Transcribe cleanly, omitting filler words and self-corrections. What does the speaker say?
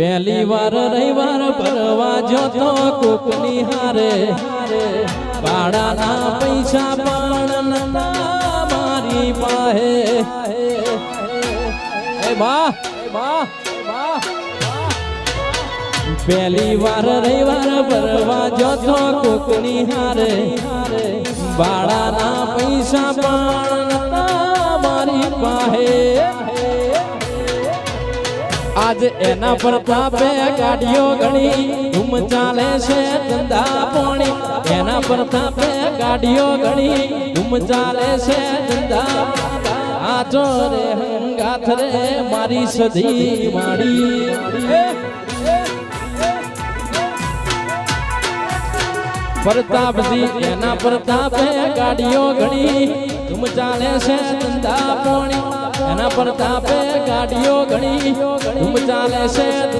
પહેલી વાર રવિવાર ભરવા જોતો કોકની હારે ભાડાના પૈસા પણ નતા મારી પાસે પહેલી વાર રવિવાર ભરવા જોતો કોકની હારે ભાડાના પૈસા પણ નતા મારી પાસે आज एना प्रतापे गाड़ियों घणी धूम चाले से धंधा पोणी एना प्रतापे गाड़ियों घणी धूम चाले से धंधा आजो रे हंगाथ रे मारी सधी माड़ी प्रताप जी एना प्रतापे गाड़ियों घणी धूम चाले से धंधा पोणी एना प्रतापे गाड़ियों घणी धूम चाले से।